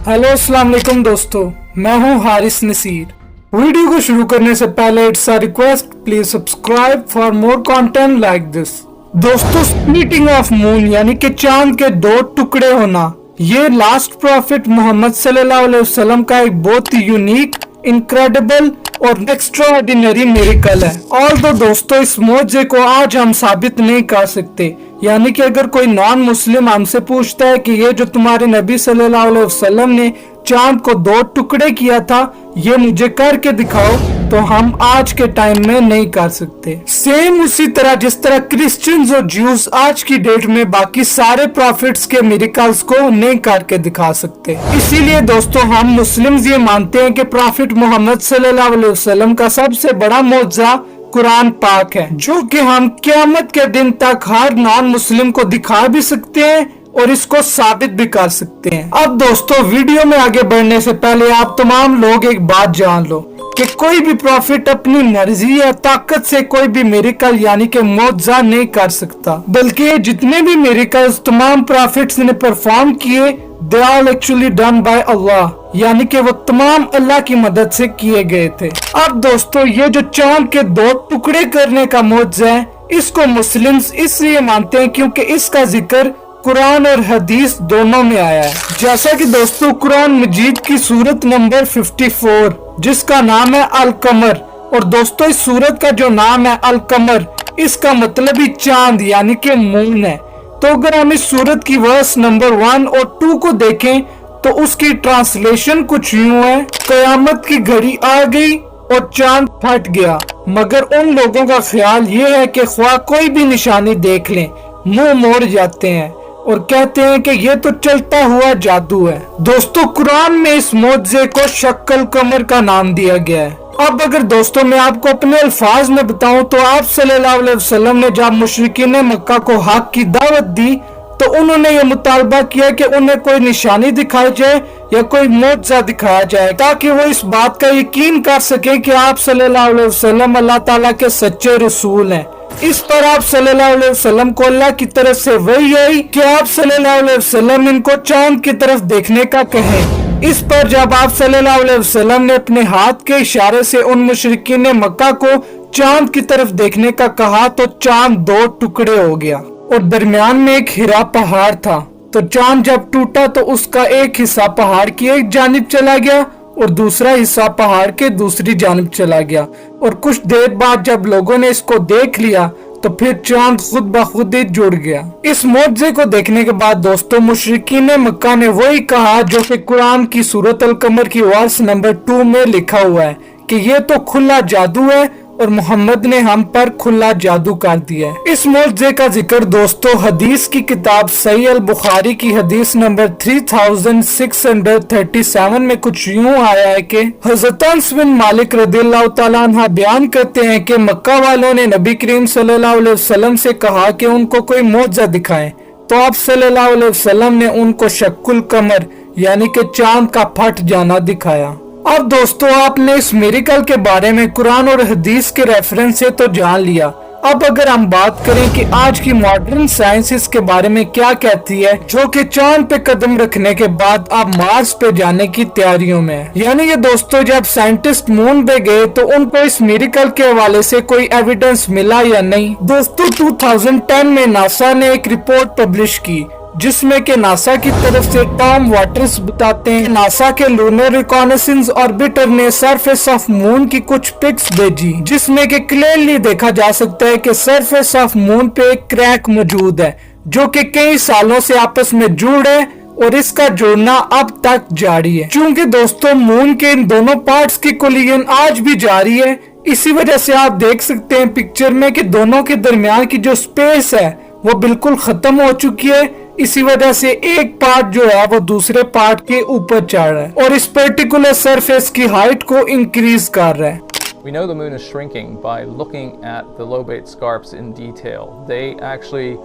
Hello अस्सलाम वालेकुम दोस्तों, मैं हूं हारिस नसीर। वीडियो को शुरू करने से पहले it's a request, please subscribe for more content like this. दोस्तों, स्प्लिटिंग ऑफ मून यानी कि चांद के दो टुकड़े होना, ये लास्ट प्रॉफिट मोहम्मद सल्लल्लाहु अलैहि वसल्लम का एक बहुत ही यूनिक, इनक्रेडिबल और एक्स्ट्राऑर्डिनरी मिरेकल है। और तो दोस्तों, इस मौजे को आज हम साबित नहीं कर सकते। यानी कि अगर कोई नॉन मुस्लिम हमसे पूछता है कि ये जो तुम्हारे नबी सल्लल्लाहु अलैहि वसल्लम ने चांद को दो टुकड़े किया था, ये मुझे करके दिखाओ, तो हम आज के टाइम में नहीं कर सकते। सेम उसी तरह जिस तरह क्रिश्चियंस और ज्यूज आज की डेट में बाकी सारे प्रॉफिट्स के मिरेकल्स को नहीं करके दिखा सकते। इसीलिए दोस्तों, हम मुस्लिम्स ये मानते हैं कि प्रॉफिट मोहम्मद सल्लल्लाहु अलैहि वसल्लम का सबसे बड़ा मौजज़ा कुरान पाक है, जो कि हम क़यामत के दिन तक हर नॉन मुस्लिम को दिखा भी सकते हैं और इसको साबित भी कर सकते हैं। अब दोस्तों, वीडियो में आगे बढ़ने से पहले आप तमाम लोग एक बात जान लो कि कोई भी प्रॉफिट अपनी मर्जी या ताकत से कोई भी मिरेकल यानी कि मौजज़ा नहीं कर सकता, बल्कि जितने भी मिरेकल्स तमाम प्रॉफिट्स ने परफॉर्म किए, they are actually done by Allah, यानी कि वो तमाम अल्लाह की मदद से किए गए थे। अब दोस्तों, ये जो चांद के दो टुकड़े करने का मौजज़ा है, इसको मुस्लिम्स इसलिए मानते हैं क्योंकि इसका जिक्र कुरान और हदीस दोनों में आया है। जैसा कि दोस्तों, कुरान मजीद की सूरत नंबर 54 जिसका नाम है अल कमर, और दोस्तों इस सूरत का जो नाम है अल कमर, इसका मतलब ही चांद यानी कि मून है। तो अगर हम इस सूरत की वर्स नंबर 1 और 2 को देखें तो उसकी ट्रांसलेशन कुछ यूं है, कयामत की घड़ी आ गई और चांद फट गया, मगर उन लोगों का ख्याल ये है कि ख्वाह कोई भी निशानी देख लें, मुंह मोड़ जाते हैं और कहते हैं कि ये तो चलता हुआ जादू है। दोस्तों, कुरान में इस मौजज़े को शक्ल कमर का नाम दिया गया है। अब अगर दोस्तों मैं आपको अपने अल्फाज में बताऊं तो आप सल्लल्लाहु अलैहि वसल्लम ने जब मुशरिकीन मक्का को हक की दावत दी तो उन्होंने ये मुतालबा किया कि उन्हें कोई निशानी दिखाई जाए या कोई मौजज़ा दिखाया जाए, ताकि वो इस बात का यकीन कर सके कि आप सल्लल्लाहु अलैहि वसल्लम अल्लाह ताला के सच्चे रसूल हैं। इस पर आप सल्लल्लाहु अलैहि वसल्लम को अल्लाह की तरफ से वही आई कि आप सल्लल्लाहु अलैहि वसल्लम इनको चांद की तरफ देखने का कहें। इस पर जब आप सल्लल्लाहु अलैहि वसल्लम ने अपने हाथ के इशारे से उन मुशरिकीन मक्का को चांद की तरफ देखने का कहा तो चांद दो टुकड़े हो गया और दरमियान में एक हिरा पहाड़ था। तो चांद जब टूटा तो उसका एक हिस्सा पहाड़ की एक जानिब चला गया और दूसरा हिस्सा पहाड़ के दूसरी जानिब चला गया। और कुछ देर बाद जब लोगों ने इसको देख लिया तो फिर चांद खुद ब खुद ही जुड़ गया। इस मौजज़े को देखने के बाद दोस्तों, मुशरिकीन मक्का ने वही कहा जो कि कुरान की सूरत अल कमर की वर्स नंबर 2 में लिखा हुआ है कि ये तो खुला जादू है और मोहम्मद ने हम पर खुला जादू कर दिया है। इस मौजज़े का जिक्र दोस्तों हदीस की किताब सही अल बुखारी की हदीस नंबर 3637 में कुछ यूं आया है कि हज़रत अनस बिन मालिक रदियल्लाहु ताला अन्हु बयान करते हैं कि मक्का वालों ने नबी करीम सल्लल्लाहु अलैहि वसल्लम से कहा कि उनको कोई मौजज़ा दिखाएं, तो आप सल्लल्लाहु अलैहि वसल्लम ने उनको शक्कुल कमर यानी कि चांद का फट जाना दिखाया। अब दोस्तों, आपने इस मिरेकल के बारे में कुरान और हदीस के रेफरेंस से तो जान लिया। अब अगर हम बात करें कि आज की मॉडर्न साइंस इसके बारे में क्या कहती है, जो कि चांद पे कदम रखने के बाद अब मार्स पे जाने की तैयारियों में है। यानी ये दोस्तों, जब साइंटिस्ट मून पे गए तो उनको इस मिरेकल के हवाले से कोई एविडेंस मिला या नहीं। दोस्तों, 2010 में नासा ने एक रिपोर्ट पब्लिश की जिसमें कि नासा की तरफ से टॉम वाटर्स बताते हैं नासा के लूनर रिकॉनेसेंस ऑर्बिटर ने सरफेस ऑफ मून की कुछ पिक्स भेजी, जिसमें कि क्लियरली देखा जा सकता है कि सरफेस ऑफ मून पे एक क्रैक मौजूद है जो कि कई सालों से आपस में जुड़ है और इसका जुड़ना अब तक जारी है। चूंकि दोस्तों मून के इन दोनों पार्ट्स की कोलिजन आज भी जारी है, इसी वजह से आप देख सकते हैं पिक्चर में कि दोनों के दरमियान की जो स्पेस है वो बिल्कुल खत्म हो चुकी है। इसी वजह से एक पार्ट जो है वो दूसरे पार्ट के ऊपर चढ़ रहा है और इस पर्टिकुलर सरफेस की हाइट को इंक्रीज कर रहा है। We know the moon is shrinking by looking at the lobate scarps in detail. They actually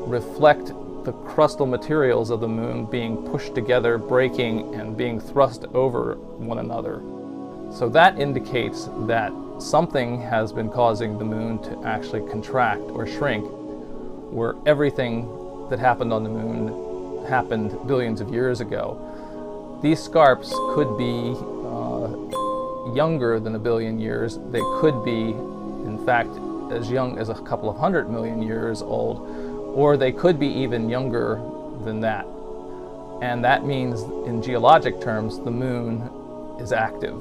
reflect the crustal materials of the moon being pushed together, breaking, and being thrust over one another. So that indicates that something has been causing the moon to actually contract or shrink, where everything that happened on the moon happened billions of years ago. these scarps could be younger than a billion years. They could be, in fact, as young as a couple of 100 million years old, or they could be even younger than that. And that means, in geologic terms, the moon is active.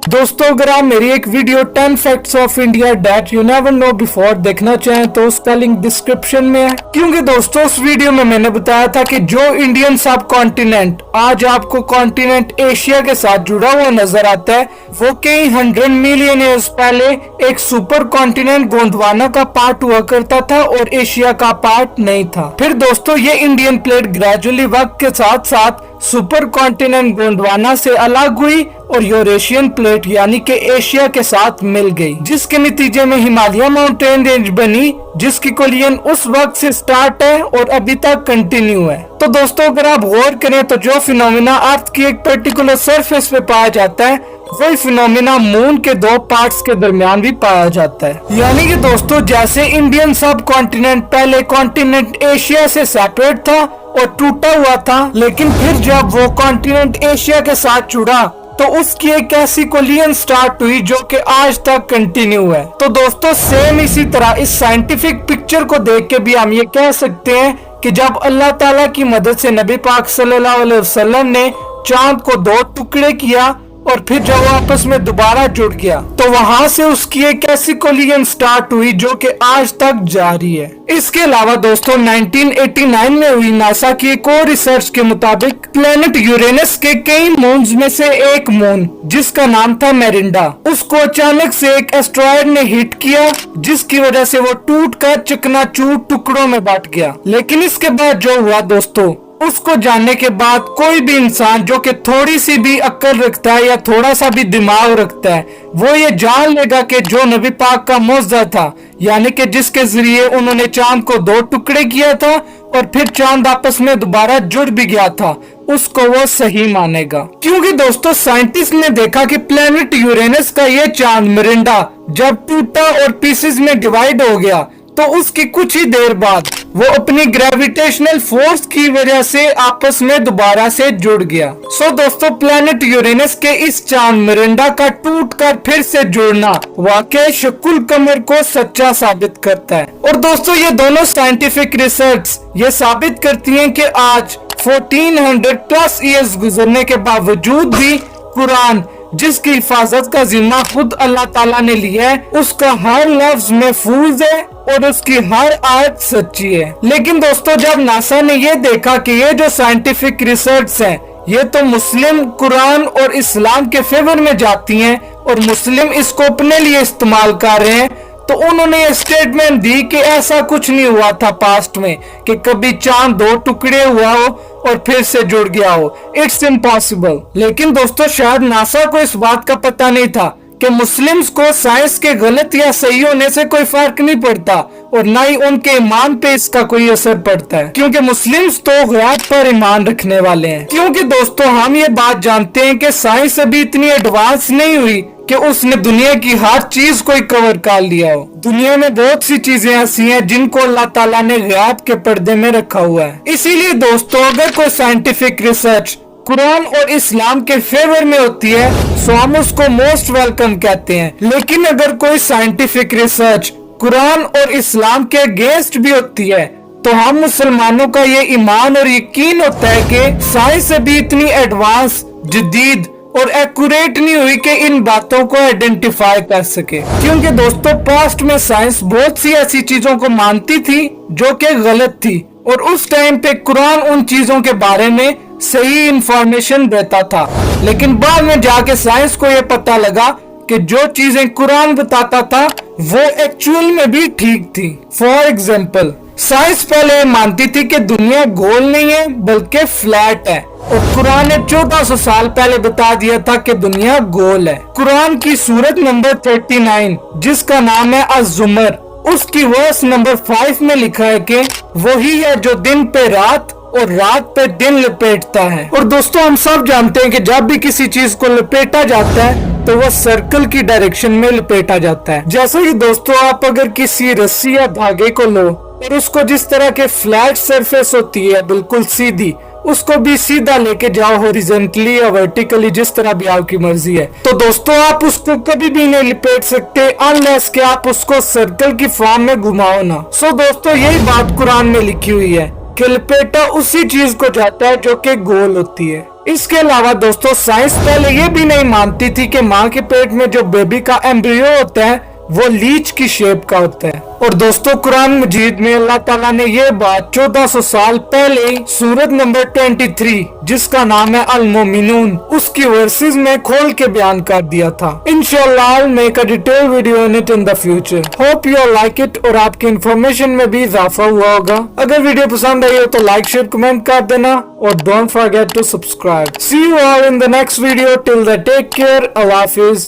दोस्तों अगर आप मेरी एक video 10 facts of India that you never know before देखना चाहें तो उसका link description में है। क्योंकि दोस्तों उस वीडियो में मैंने बताया था कि जो इंडियन सब कॉन्टिनेंट आज आपको कॉन्टिनेंट एशिया के साथ जुड़ा हुआ नजर आता है, वो कई 100 मिलियन ईयर्स पहले एक सुपर कॉन्टिनेंट गोंडवाना का पार्ट हुआ करता था और एशिया का पार्ट नहीं था। फिर दोस्तों ये इंडियन प्लेट ग्रेजुअली वक्त के साथ साथ सुपर कॉन्टिनेंट गोंडवाना से अलग हुई और यूरेशियन प्लेट यानी कि एशिया के साथ मिल गई, जिसके नतीजे में हिमालय माउंटेन रेंज बनी, जिसकी कोलियन उस वक्त से स्टार्ट है और अभी तक कंटिन्यू है। तो दोस्तों अगर आप गौर करें तो जो फिनोमिना अर्थ की एक पर्टिकुलर सरफेस पे पाया जाता है, वही फिनोमिना मून के दो पार्ट्स के दरमियान भी पाया जाता है। यानी कि दोस्तों जैसे इंडियन सब कॉन्टिनेंट पहले कॉन्टिनेंट एशिया से सेपरेट था और टूटा हुआ था, लेकिन फिर जब वो कॉन्टिनेंट एशिया के साथ जुड़ा तो उसकी एक ऐसी कोलियन स्टार्ट हुई जो कि आज तक कंटिन्यू है। तो दोस्तों सेम इसी तरह इस साइंटिफिक पिक्चर को देख के भी हम ये कह सकते हैं कि जब अल्लाह ताला की मदद से नबी पाक सल्लल्लाहु अलैहि वसल्लम ने चांद को दो टुकड़े किया और फिर जब आपस में दोबारा जुड़ गया, तो वहां से उसकी एक ऐसी कोलियन स्टार्ट हुई जो कि आज तक जारी है। इसके अलावा दोस्तों 1989 में हुई नासा की एक और रिसर्च के मुताबिक प्लेनेट यूरेनस के कई मून्स में से एक मून जिसका नाम था मेरिंडा, उसको अचानक से एक एस्ट्रॉयड ने हिट किया, जिसकी वजह से वो टूट कर चकनाचूर टुकड़ों में बट गया। लेकिन इसके बाद जो हुआ दोस्तों, उसको जानने के बाद कोई भी इंसान जो कि थोड़ी सी भी अक्ल रखता है या थोड़ा सा भी दिमाग रखता है, वो ये जान लेगा कि जो नबी पाक का मौजज़ा था, यानी कि जिसके जरिए उन्होंने चांद को दो टुकड़े किया था और फिर चांद आपस में दोबारा जुड़ भी गया था, उसको वो सही मानेगा। क्योंकि दोस्तों साइंटिस्ट ने देखा कि प्लेनेट यूरेनस का ये चांद मिरिंडा जब टूटा और पीसेस में डिवाइड हो गया, तो उसकी कुछ ही देर बाद वो अपनी ग्रेविटेशनल फोर्स की वजह से आपस में दोबारा से जुड़ गया। सो दोस्तों प्लेनेट यूरेनस के इस चांद मिरिंडा का टूटकर फिर से जुड़ना वाकई शकुल कमर को सच्चा साबित करता है। और दोस्तों ये दोनों साइंटिफिक रिसर्च ये साबित करती हैं कि आज 1400 प्लस ईयर्स गुजरने के बावजूद भी कुरान जिसकी हिफाजत का जिम्मा खुद अल्लाह ताला ने लिया है, उसका हर लफ्ज महफूज है और उसकी हर आयत सच्ची है। लेकिन दोस्तों जब नासा ने ये देखा कि ये जो साइंटिफिक रिसर्च है ये तो मुस्लिम कुरान और इस्लाम के फेवर में जाती हैं और मुस्लिम इसको अपने लिए इस्तेमाल कर रहे हैं, तो उन्होंने ये स्टेटमेंट दी कि ऐसा कुछ नहीं हुआ था पास्ट में कि कभी चांद दो टुकड़े हुआ हो और फिर से जुड़ गया हो। It's impossible. लेकिन दोस्तों शायद नासा को इस बात का पता नहीं था कि मुस्लिम्स को साइंस के गलत या सही होने से कोई फर्क नहीं पड़ता और न ही उनके ईमान पे इसका कोई असर पड़ता है, क्योंकि मुस्लिम्स तो गैब पर ईमान रखने वाले हैं। क्योंकि दोस्तों हम ये बात जानते हैं कि साइंस अभी इतनी एडवांस नहीं हुई कि उसने दुनिया की हर चीज को कवर कर लिया हो। दुनिया में बहुत सी चीजें ऐसी हैं जिनको अल्लाह ताला ने गैब के पर्दे में रखा हुआ है। इसीलिए दोस्तों अगर कोई साइंटिफिक रिसर्च कुरान और इस्लाम के फेवर में होती है तो हम उसको मोस्ट वेलकम कहते हैं। लेकिन अगर कोई साइंटिफिक रिसर्च कुरान और इस्लाम के अगेंस्ट भी होती है तो हम मुसलमानों का ये ईमान और यकीन होता है कि साइंस अभी इतनी एडवांस, जदीद और एक्यूरेट नहीं हुई कि इन बातों को आइडेंटिफाई कर सके। क्योंकि दोस्तों पास्ट में साइंस बहुत सी ऐसी चीजों को मानती थी जो कि गलत थी और उस टाइम पे कुरान उन चीजों के बारे में सही इंफॉर्मेशन देता था। लेकिन बाद में जाके साइंस को ये पता लगा कि जो चीजें कुरान बताता था वो एक्चुअल में भी ठीक थी। फॉर एग्जाम्पल साइंस पहले मानती थी कि दुनिया गोल नहीं है बल्कि फ्लैट है और कुरान ने 1400 साल पहले बता दिया था कि दुनिया गोल है। कुरान की सूरत नंबर 39 जिसका नाम है अज़-ज़ुमर, उसकी वर्स नंबर 5 में लिखा है कि वही है जो दिन पे रात और रात पे दिन लपेटता है। और दोस्तों हम सब जानते हैं कि जब भी किसी चीज को लपेटा जाता है तो वह सर्कल की डायरेक्शन में लपेटा जाता है। जैसे कि दोस्तों आप अगर किसी रस्सी या धागे को लो और उसको जिस तरह के फ्लैट सरफेस होती है बिल्कुल सीधी, उसको भी सीधा लेके जाओ हॉरिजॉन्टली या वर्टिकली, जिस तरह भी आपकी मर्जी है। तो दोस्तों आप उसको कभी भी नहीं लिपेट सकते अनलेस कि आप उसको सर्कल की फॉर्म में घुमाओ ना। सो दोस्तों यही बात कुरान में लिखी हुई है कि लपेटा उसी चीज को जाता है जो कि गोल होती है। इसके अलावा दोस्तों साइंस पहले ये भी नहीं मानती थी कि माँ के पेट में जो बेबी का एम्ब्रियो होता है वो लीच की शेप का होता है। और दोस्तों कुरान मजीद में अल्लाह ताला ने ये बात 1400 साल पहले सूरत नंबर 23 जिसका नाम है अल मोमिनून उसकी वर्सेस में खोल के बयान कर दिया था। इंशाल्लाह I'll make a detailed video on it in the future. Hope you all like it और आपकी इंफॉर्मेशन में भी इजाफा हुआ होगा। अगर वीडियो पसंद आई हो तो लाइक शेयर कमेंट कर देना और don't forget to subscribe. See you all in the next video. Till then take care. Allah Hafiz.